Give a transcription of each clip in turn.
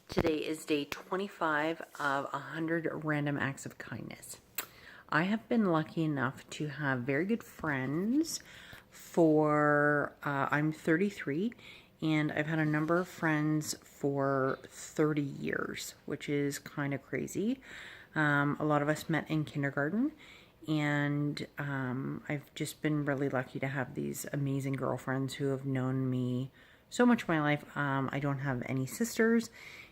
Today is day 25 of 100 random acts of kindness. I have been lucky enough to have very good friends I'm 33, and I've had a number of friends for 30 years, which is kind of crazy. A lot of us met in kindergarten, and I've just been really lucky to have these amazing girlfriends who have known me so much of my life. I don't have any sisters,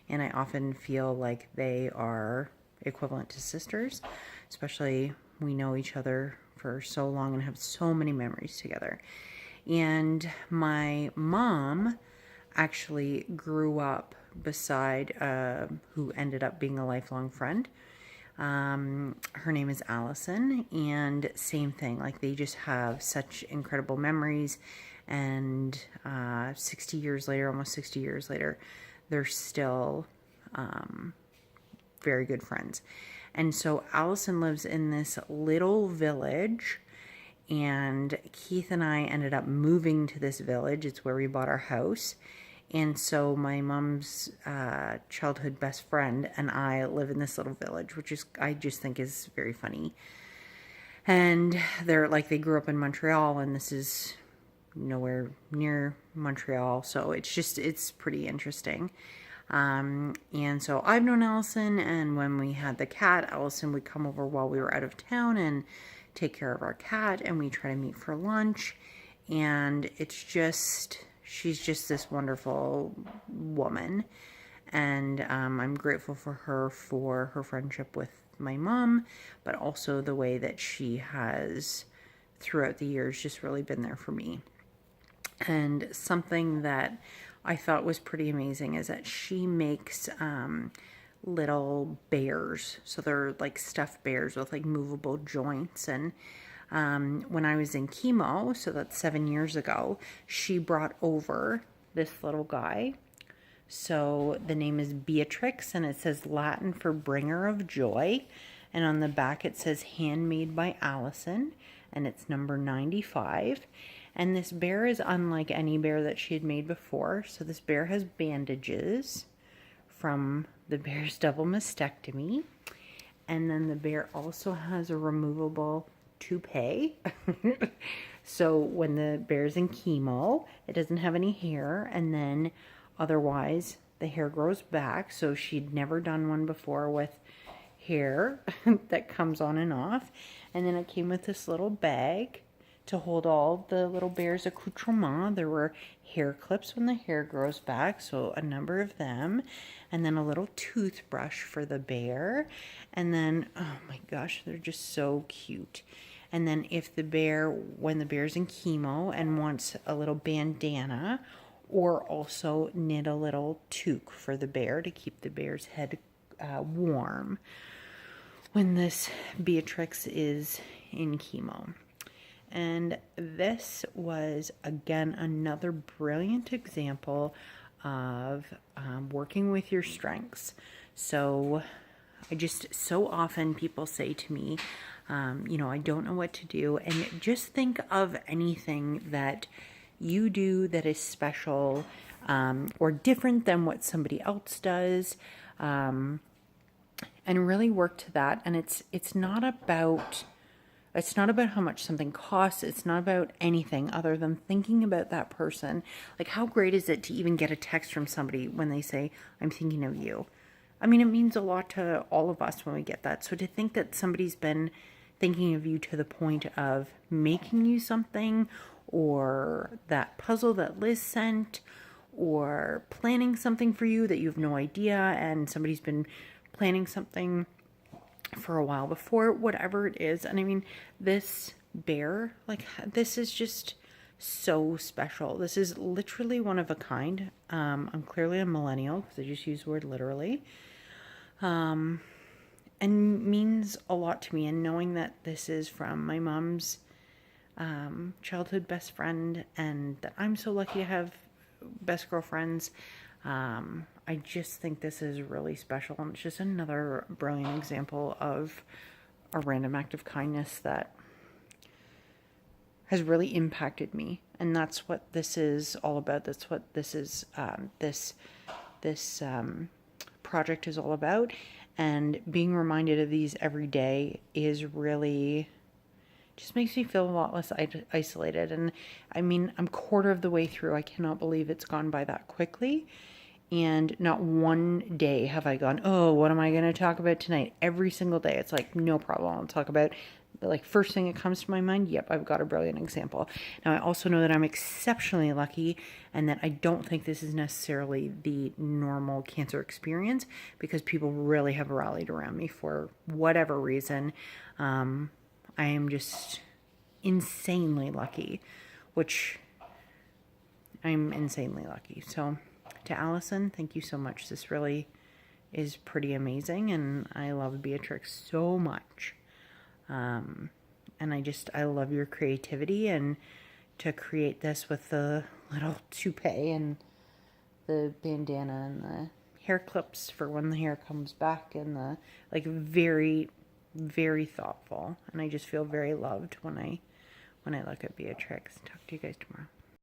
and I often feel like they are equivalent to sisters, especially we know each other for so long and have so many memories together. And my mom actually grew up beside who ended up being a lifelong friend. Her name is Allison, and same thing, like they just have such incredible memories. And 60 years later, almost 60 years later, they're still very good friends. And so Allison lives in this little village, and Keith and I ended up moving to this village. It's where we bought our house. And so my mom's childhood best friend and I live in this little village, which is, I just think is very funny. And they grew up in Montreal, and this is nowhere near Montreal. So it's pretty interesting. And so I've known Allison, and when we had the cat, Allison would come over while we were out of town and take care of our cat, and we try to meet for lunch. And she's just this wonderful woman. And I'm grateful for her friendship with my mom, but also the way that she has, throughout the years, just really been there for me. And something that I thought was pretty amazing is that she makes little bears. So they're like stuffed bears with like movable joints. And when I was in chemo, so that's 7 years ago, she brought over this little guy. So the name is Beatrix, and it says Latin for bringer of joy. And on the back it says handmade by Allison, and it's number 95. And this bear is unlike any bear that she had made before. So this bear has bandages from the bear's double mastectomy. And then the bear also has a removable toupee. So when the bear's in chemo, it doesn't have any hair. And then otherwise, the hair grows back. So she'd never done one before with hair that comes on and off. And then it came with this little bag to hold all the little bear's accoutrements. There were hair clips when the hair grows back, so a number of them, and then a little toothbrush for the bear. And then, oh my gosh, they're just so cute. And then when the bear's in chemo and wants a little bandana, or also knit a little toque for the bear to keep the bear's head warm when this Beatrix is in chemo. And this was, again, another brilliant example of working with your strengths. So so often people say to me, I don't know what to do. And just think of anything that you do that is special or different than what somebody else does. And really work to that. And it's not about how much something costs. It's not about anything other than thinking about that person. Like, how great is it to even get a text from somebody when they say, I'm thinking of you? I mean, it means a lot to all of us when we get that. So to think that somebody's been thinking of you to the point of making you something, or that puzzle that Liz sent, or planning something for you that you have no idea, and somebody's been planning something for a while before, whatever it is. And I mean, this bear, this is just so special. This is literally one of a kind. I'm clearly a millennial because I just use the word literally. And means a lot to me. And knowing that this is from my mom's childhood best friend, and that I'm so lucky to have best girlfriends, I just think this is really special, and it's just another brilliant example of a random act of kindness that has really impacted me. And that's what this is all about. That's what this is, this project is all about. And being reminded of these every day is really just makes me feel a lot less isolated. And I mean, I'm quarter of the way through. I cannot believe it's gone by that quickly. And not one day have I gone, oh, what am I going to talk about tonight? Every single day, it's like, no problem. I'll talk about, like, first thing that comes to my mind. Yep, I've got a brilliant example. Now, I also know that I'm exceptionally lucky and that I don't think this is necessarily the normal cancer experience, because people really have rallied around me for whatever reason. I am just insanely lucky, which I'm insanely lucky. So to Allison, thank you so much. This really is pretty amazing, and I love Beatrix so much. And I love your creativity, and to create this with the little toupee and the bandana and the hair clips for when the hair comes back, and the, like, very, very thoughtful. And I just feel very loved when I look at Beatrix. Talk to you guys tomorrow.